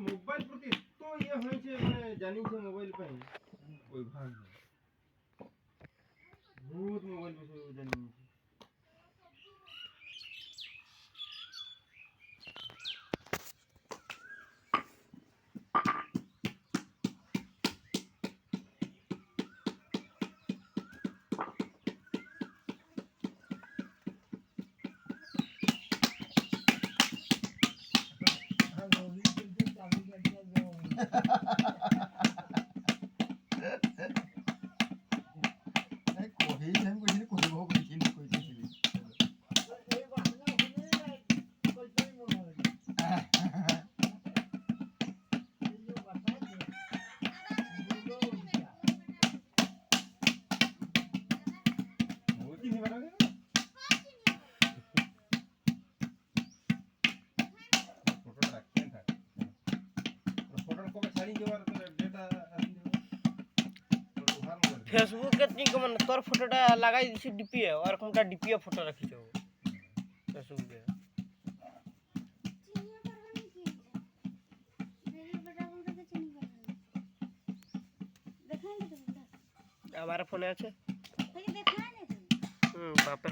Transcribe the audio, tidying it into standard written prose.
mobile प्रति तो ये होय छे माने जानि छे मोबाइल पे कोई भाग नहीं बहुत मोबाइल पे जानि छे फेसबुक के ती मन तोर फोटोटा लगाई दिसी डीपी है और कोनटा डीपी फोटो रखी छो फेसबुक पे हमारा फोन আছে बाप